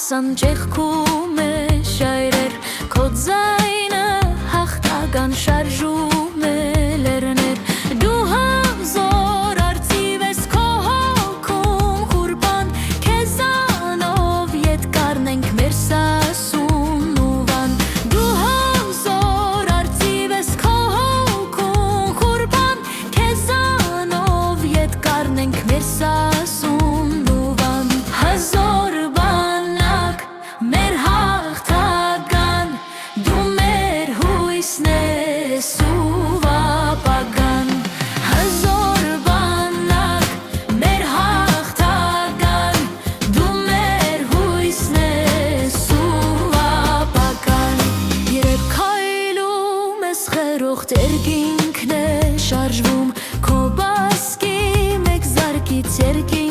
Սանջեղքում է շայրեր Քո ձայնը հաղթական շարժում է լերներ Դու հազոր արծիվ ես քո հոգում խուրբան Քեզանով ետ կարնենք մեր սասուն ու վան Դու հազոր արծիվ ես քո հոգում խուրբան Քեզանով ետ կարնենք մեր սասուն ու վան Հազոր բանակ մեր հաղթական Դու մեր հույսն ես ու ապագան Հազոր բանակ մեր հաղթական Դու մեր հույսն ես ու ապագան Երբ քայլում ես խրոխտ երկինքն է շարժվում Քո բասկի մեկ զարկից երկինք